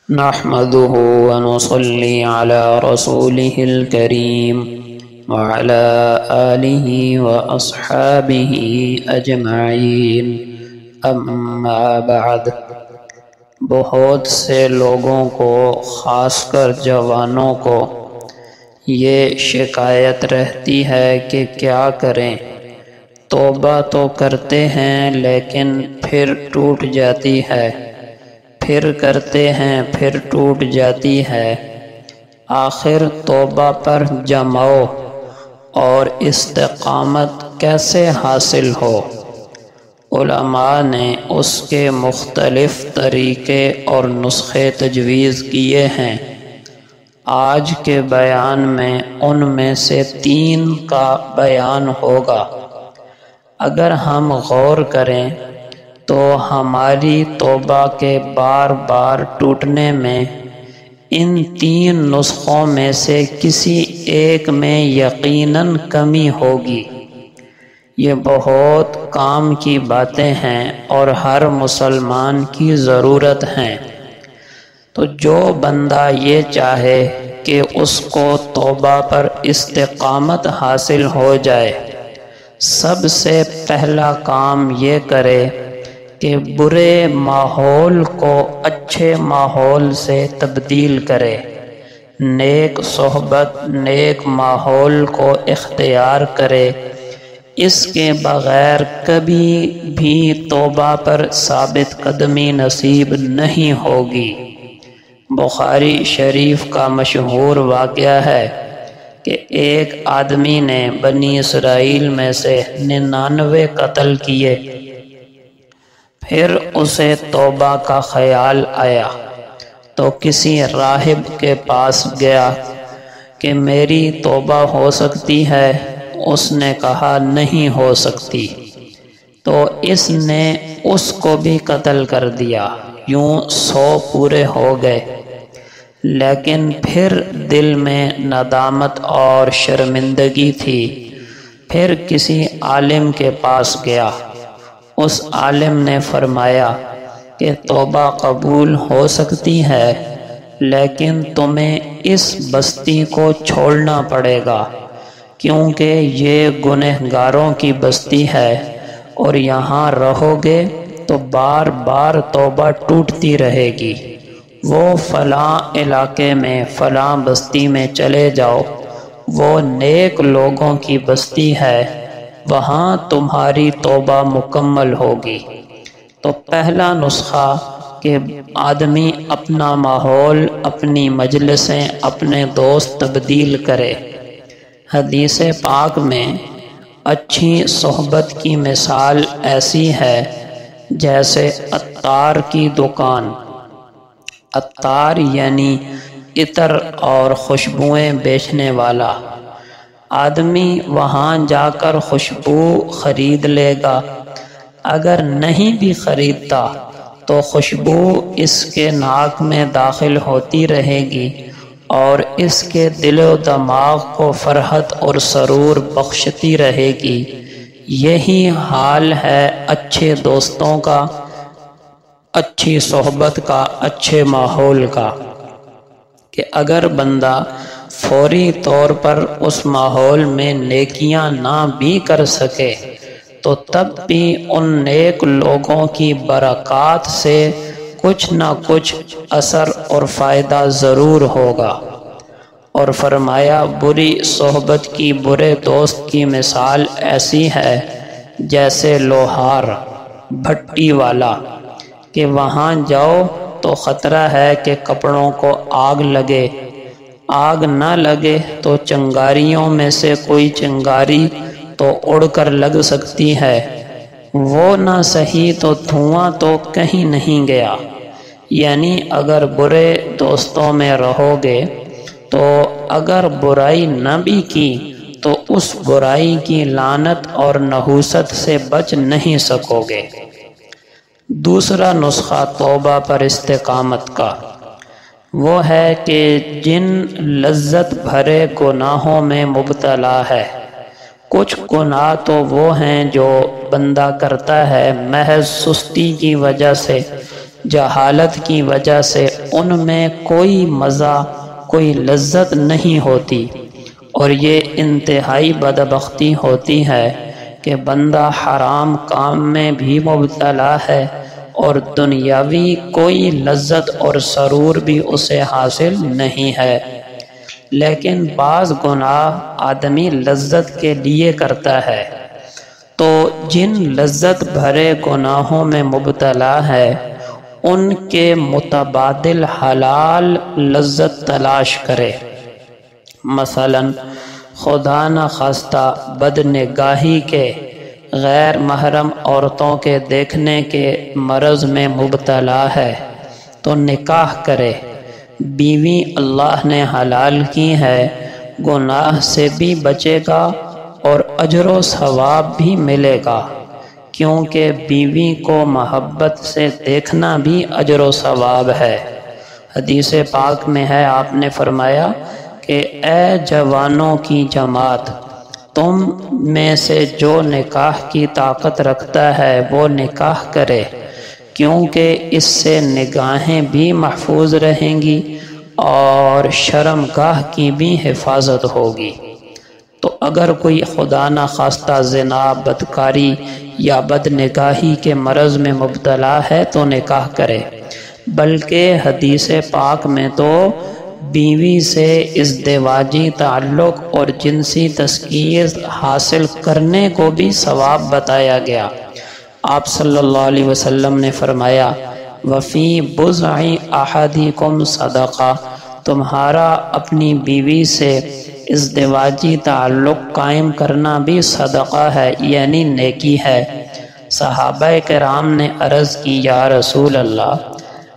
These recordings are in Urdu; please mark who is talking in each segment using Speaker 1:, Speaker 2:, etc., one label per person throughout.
Speaker 1: نحمده ونصلي على رسوله الكريم وعلى آله وأصحابه أجمعين اما بعد۔ بہت سے لوگوں کو، خاص کر جوانوں کو، یہ شکایت رہتی ہے کہ کیا کریں، توبہ تو کرتے ہیں لیکن پھر ٹوٹ جاتی ہے، پھر کرتے ہیں پھر ٹوٹ جاتی ہے، آخر توبہ پر جماؤ اور استقامت کیسے حاصل ہو؟ علماء نے اس کے مختلف طریقے اور نسخے تجویز کیے ہیں۔ آج کے بیان میں ان میں سے 3 کا بیان ہوگا۔ اگر ہم غور کریں تو ہماری توبہ کے بار بار ٹوٹنے میں ان 3 نسخوں میں سے کسی ایک میں یقیناً کمی ہوگی۔ یہ بہت کام کی باتیں ہیں اور ہر مسلمان کی ضرورت ہیں۔ تو جو بندہ یہ چاہے کہ اس کو توبہ پر استقامت حاصل ہو جائے، سب سے پہلا کام یہ کرے کہ برے ماحول کو اچھے ماحول سے تبدیل کرے، نیک صحبت، نیک ماحول کو اختیار کرے۔ اس کے بغیر کبھی بھی توبہ پر ثابت قدمی نصیب نہیں ہوگی۔ بخاری شریف کا مشہور واقعہ ہے کہ ایک آدمی نے بنی اسرائیل میں سے 99 قتل کیے، پھر اسے توبہ کا خیال آیا تو کسی راہب کے پاس گیا کہ میری توبہ ہو سکتی ہے؟ اس نے کہا نہیں ہو سکتی، تو اس نے اس کو بھی قتل کر دیا۔ یوں 100 پورے ہو گئے، لیکن پھر دل میں ندامت اور شرمندگی تھی۔ پھر کسی عالم کے پاس گیا، اس عالم نے فرمایا کہ توبہ قبول ہو سکتی ہے، لیکن تمہیں اس بستی کو چھوڑنا پڑے گا، کیونکہ یہ گنہگاروں کی بستی ہے اور یہاں رہو گے تو بار بار توبہ ٹوٹتی رہے گی۔ وہ فلاں علاقے میں فلاں بستی میں چلے جاؤ، وہ نیک لوگوں کی بستی ہے، وہاں تمہاری توبہ مکمل ہوگی۔ تو پہلا نسخہ کہ آدمی اپنا ماحول، اپنی مجلسیں، اپنے دوست تبدیل کرے۔ حدیث پاک میں اچھی صحبت کی مثال ایسی ہے جیسے عطار کی دکان۔ عطار یعنی عطر اور خوشبوئیں بیچنے والا۔ آدمی وہاں جا کر خوشبو خرید لے گا، اگر نہیں بھی خریدتا تو خوشبو اس کے ناک میں داخل ہوتی رہے گی اور اس کے دل و دماغ کو فرحت اور سرور بخشتی رہے گی۔ یہی حال ہے اچھے دوستوں کا، اچھی صحبت کا، اچھے ماحول کا، کہ اگر بندہ فوری طور پر اس ماحول میں نیکیاں نہ بھی کر سکے تو تب بھی ان نیک لوگوں کی برکات سے کچھ نہ کچھ اثر اور فائدہ ضرور ہوگا۔ اور فرمایا بری صحبت کی، برے دوست کی مثال ایسی ہے جیسے لوہار، بھٹی والا، کہ وہاں جاؤ تو خطرہ ہے کہ کپڑوں کو آگ لگے، آگ نہ لگے تو چنگاریوں میں سے کوئی چنگاری تو اڑ کر لگ سکتی ہے، وہ نہ صحیح تو دھواں تو کہیں نہیں گیا۔ یعنی اگر برے دوستوں میں رہو گے تو اگر برائی نہ بھی کی تو اس برائی کی لعنت اور نحوست سے بچ نہیں سکو گے۔ دوسرا نسخہ توبہ پر استقامت کا وہ ہے کہ جن لذت بھرے گناہوں میں مبتلا ہے، کچھ گناہ تو وہ ہیں جو بندہ کرتا ہے محض سستی کی وجہ سے، جہالت کی وجہ سے ان میں کوئی مزہ، کوئی لذت نہیں ہوتی، اور یہ انتہائی بدبختی ہوتی ہے کہ بندہ حرام کام میں بھی مبتلا ہے اور دنیاوی کوئی لذت اور سرور بھی اسے حاصل نہیں ہے۔ لیکن بعض گناہ آدمی لذت کے لیے کرتا ہے، تو جن لذت بھرے گناہوں میں مبتلا ہے ان کے متبادل حلال لذت تلاش کرے۔ مثلا خدا نخواستہ بدنگاہی کے، غیر محرم عورتوں کے دیکھنے کے مرض میں مبتلا ہے تو نکاح کرے۔ بیوی اللہ نے حلال کی ہے، گناہ سے بھی بچے گا اور اجر و ثواب بھی ملے گا، کیونکہ بیوی کو محبت سے دیکھنا بھی اجر و ثواب ہے۔ حدیث پاک میں ہے، آپ نے فرمایا کہ اے جوانوں کی جماعت، تم میں سے جو نکاح کی طاقت رکھتا ہے وہ نکاح کرے، کیونکہ اس سے نگاہیں بھی محفوظ رہیں گی اور شرمگاہ کی بھی حفاظت ہوگی۔ تو اگر کوئی خدا نخواستہ زنا، بدکاری یا بدنگاہی کے مرض میں مبتلا ہے تو نکاح کرے۔ بلکہ حدیث پاک میں تو بیوی سے ازدواجی تعلق اور جنسی تذکیر حاصل کرنے کو بھی ثواب بتایا گیا۔ آپ صلی اللہ علیہ وسلم نے فرمایا، وَفِي بُضْعِ أَحَدِكُمْ صَدَقَةٌ، تمہارا اپنی بیوی سے ازدواجی تعلق قائم کرنا بھی صدقہ ہے، یعنی نیکی ہے۔ صحابہ کرام نے عرض کی، یا رسول اللہ،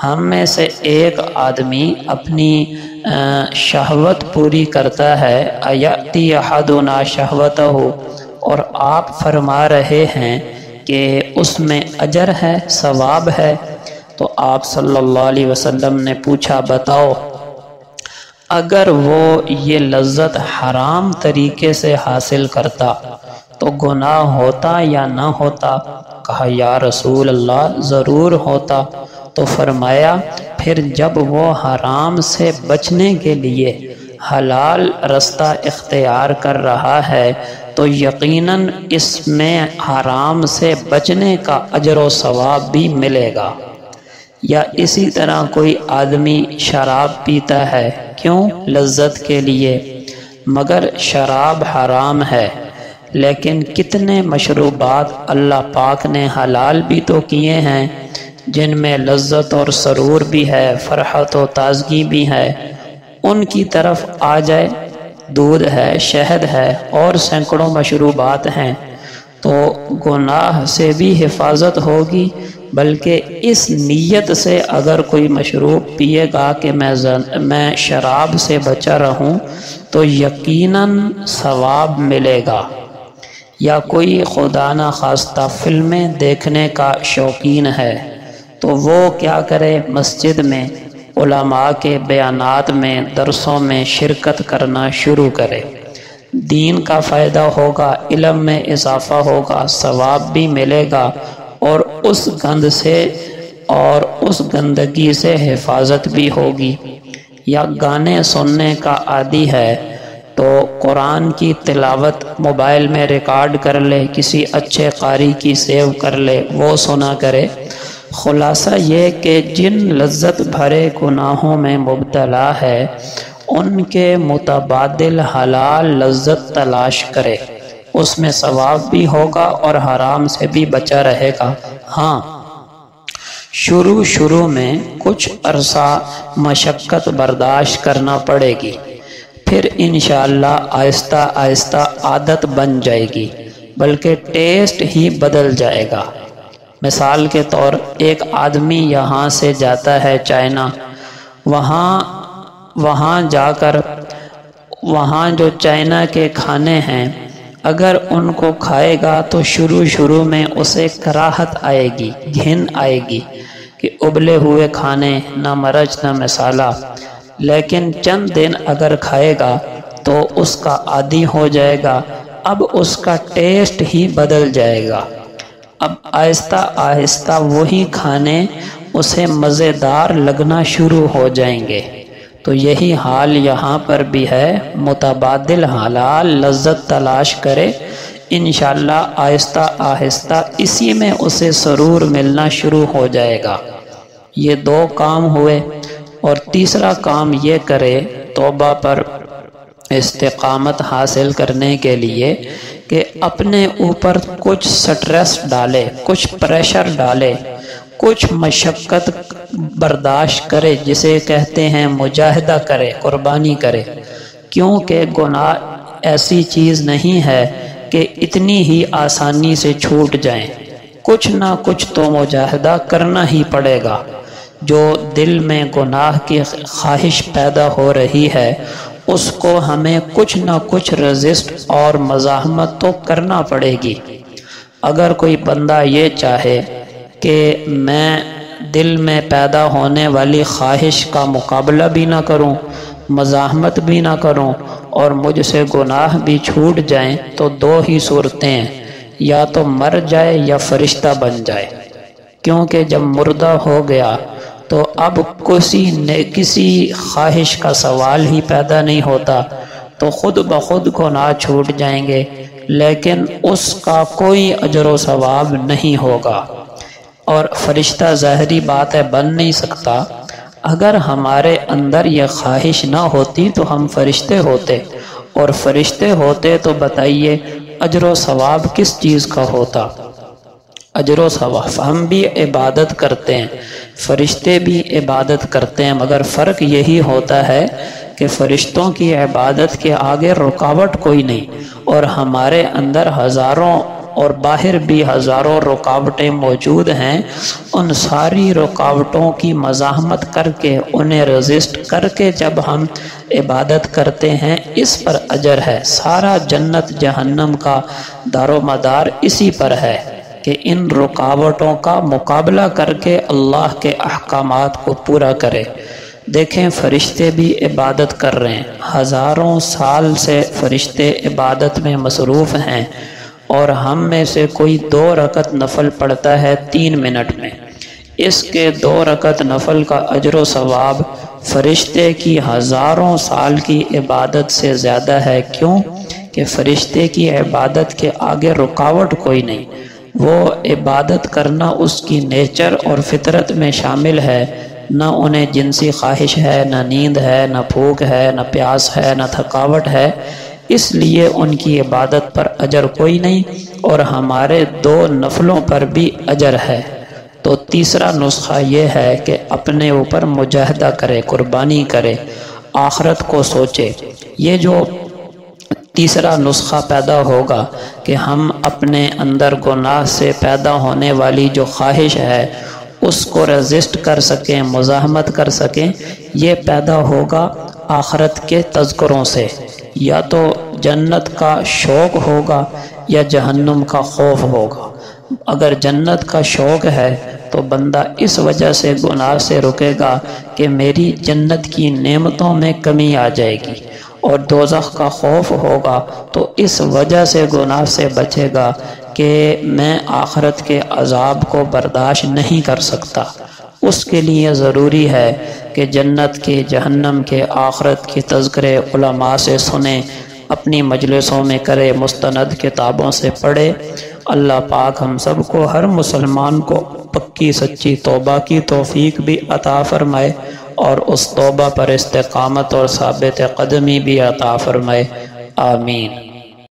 Speaker 1: ہم میں سے ایک آدمی اپنی شہوت پوری کرتا ہے، اَيَأْتِي أَحَدُنَا شَهْوَتَهُ، اور آپ فرما رہے ہیں کہ اس میں اجر ہے، ثواب ہے۔ تو آپ صلی اللہ علیہ وسلم نے پوچھا، بتاؤ اگر وہ یہ لذت حرام طریقے سے حاصل کرتا تو گناہ ہوتا یا نہ ہوتا؟ کہا، یا رسول اللہ، ضرور ہوتا۔ تو فرمایا، پھر جب وہ حرام سے بچنے کے لیے حلال رستہ اختیار کر رہا ہے تو یقیناً اس میں حرام سے بچنے کا اجر و ثواب بھی ملے گا۔ یا اسی طرح کوئی آدمی شراب پیتا ہے، کیوں؟ لذت کے لیے، مگر شراب حرام ہے۔ لیکن کتنے مشروبات اللہ پاک نے حلال بھی تو کیے ہیں جن میں لذت اور سرور بھی ہے، فرحت و تازگی بھی ہے۔ ان کی طرف آ جائے، دودھ ہے، شہد ہے اور سینکڑوں مشروبات ہیں، تو گناہ سے بھی حفاظت ہوگی۔ بلکہ اس نیت سے اگر کوئی مشروب پیے گا کہ میں شراب سے بچا رہوں تو یقیناً ثواب ملے گا۔ یا کوئی خدا نخواستہ فلمیں دیکھنے کا شوقین ہے تو وہ کیا کرے؟ مسجد میں علماء کے بیانات میں، درسوں میں شرکت کرنا شروع کرے۔ دین کا فائدہ ہوگا، علم میں اضافہ ہوگا، ثواب بھی ملے گا، اور اس گند سے اور اس گندگی سے حفاظت بھی ہوگی۔ یا گانے سننے کا عادی ہے تو قرآن کی تلاوت موبائل میں ریکارڈ کر لے، کسی اچھے قاری کی سیو کر لے، وہ سنا کرے۔ خلاصہ یہ کہ جن لذت بھرے گناہوں میں مبتلا ہے ان کے متبادل حلال لذت تلاش کرے، اس میں ثواب بھی ہوگا اور حرام سے بھی بچا رہے گا۔ ہاں، شروع میں کچھ عرصہ مشقت برداشت کرنا پڑے گی، پھر انشاءاللہ آہستہ آہستہ عادت بن جائے گی، بلکہ ٹیسٹ ہی بدل جائے گا۔ مثال کے طور، ایک آدمی یہاں سے جاتا ہے چائنا، وہاں جا کر وہاں جو چائنا کے کھانے ہیں اگر ان کو کھائے گا تو شروع میں اسے کراہت آئے گی، گھن آئے گی کہ ابلے ہوئے کھانے، نہ مرچ نہ مسالہ۔ لیکن چند دن اگر کھائے گا تو اس کا عادی ہو جائے گا، اب اس کا ٹیسٹ ہی بدل جائے گا۔ اب آہستہ آہستہ وہی کھانے اسے مزیدار لگنا شروع ہو جائیں گے۔ تو یہی حال یہاں پر بھی ہے، متبادل حلال لذت تلاش کرے، انشاءاللہ آہستہ آہستہ اسی میں اسے سرور ملنا شروع ہو جائے گا۔ یہ دو کام ہوئے، اور تیسرا کام یہ کرے توبہ پر استقامت حاصل کرنے کے لیے کہ اپنے اوپر کچھ سٹریس ڈالے، کچھ پریشر ڈالے، کچھ مشقت برداشت کرے، جسے کہتے ہیں مجاہدہ کرے، قربانی کرے، کیونکہ گناہ ایسی چیز نہیں ہے کہ اتنی ہی آسانی سے چھوٹ جائیں، کچھ نہ کچھ تو مجاہدہ کرنا ہی پڑے گا۔ جو دل میں گناہ کی خواہش پیدا ہو رہی ہے اس کو ہمیں کچھ نہ کچھ رزسٹ اور مزاحمت تو کرنا پڑے گی۔ اگر کوئی بندہ یہ چاہے کہ میں دل میں پیدا ہونے والی خواہش کا مقابلہ بھی نہ کروں، مزاحمت بھی نہ کروں، اور مجھ سے گناہ بھی چھوٹ جائیں، تو دو ہی صورتیں ہیں، یا تو مر جائے یا فرشتہ بن جائے، کیونکہ جب مردہ ہو گیا تو اب کسی خواہش کا سوال ہی پیدا نہیں ہوتا، تو خود بخود گناہ چھوٹ جائیں گے، لیکن اس کا کوئی اجر و ثواب نہیں ہوگا، اور فرشتہ ظاہری بات ہے بن نہیں سکتا۔ اگر ہمارے اندر یہ خواہش نہ ہوتی تو ہم فرشتے ہوتے، اور فرشتے ہوتے تو بتائیے اجر و ثواب کس چیز کا ہوتا؟ اجر و ثواب، ہم بھی عبادت کرتے ہیں، فرشتے بھی عبادت کرتے ہیں، مگر فرق یہی ہوتا ہے کہ فرشتوں کی عبادت کے آگے رکاوٹ کوئی نہیں، اور ہمارے اندر ہزاروں اور باہر بھی ہزاروں رکاوٹیں موجود ہیں۔ ان ساری رکاوٹوں کی مزاحمت کر کے، انہیں رزسٹ کر کے جب ہم عبادت کرتے ہیں، اس پر اجر ہے۔ سارا جنت جہنم کا دار و مدار اسی پر ہے کہ ان رکاوٹوں کا مقابلہ کر کے اللہ کے احکامات کو پورا کرے۔ دیکھیں فرشتے بھی عبادت کر رہے ہیں، ہزاروں سال سے فرشتے عبادت میں مصروف ہیں، اور ہم میں سے کوئی 2 رکعت نفل پڑھتا ہے 3 منٹ میں، اس کے 2 رکعت نفل کا اجر و ثواب فرشتے کی ہزاروں سال کی عبادت سے زیادہ ہے۔ کیوں کہ فرشتے کی عبادت کے آگے رکاوٹ کوئی نہیں، وہ عبادت کرنا اس کی نیچر اور فطرت میں شامل ہے، نہ انہیں جنسی خواہش ہے، نہ نیند ہے، نہ بھوک ہے، نہ پیاس ہے، نہ تھکاوٹ ہے، اس لیے ان کی عبادت پر اجر کوئی نہیں، اور ہمارے 2 نفلوں پر بھی اجر ہے۔ تو تیسرا نسخہ یہ ہے کہ اپنے اوپر مجاہدہ کرے، قربانی کرے، آخرت کو سوچے۔ یہ جو تیسرا نسخہ پیدا ہوگا کہ ہم اپنے اندر گناہ سے پیدا ہونے والی جو خواہش ہے اس کو رزسٹ کر سکیں، مزاحمت کر سکیں، یہ پیدا ہوگا آخرت کے تذکروں سے۔ یا تو جنت کا شوق ہوگا یا جہنم کا خوف ہوگا۔ اگر جنت کا شوق ہے تو بندہ اس وجہ سے گناہ سے رکے گا کہ میری جنت کی نعمتوں میں کمی آ جائے گی، اور دوزخ کا خوف ہوگا تو اس وجہ سے گناہ سے بچے گا کہ میں آخرت کے عذاب کو برداشت نہیں کر سکتا۔ اس کے لیے ضروری ہے کہ جنت کے، جہنم کے، آخرت کے تذکرے علماء سے سنیں، اپنی مجلسوں میں کرے، مستند کتابوں سے پڑھے۔ اللہ پاک ہم سب کو، ہر مسلمان کو پکی سچی توبہ کی توفیق بھی عطا فرمائے، اور اس توبہ پر استقامت اور ثابت قدمی بھی عطا فرمائے، آمین۔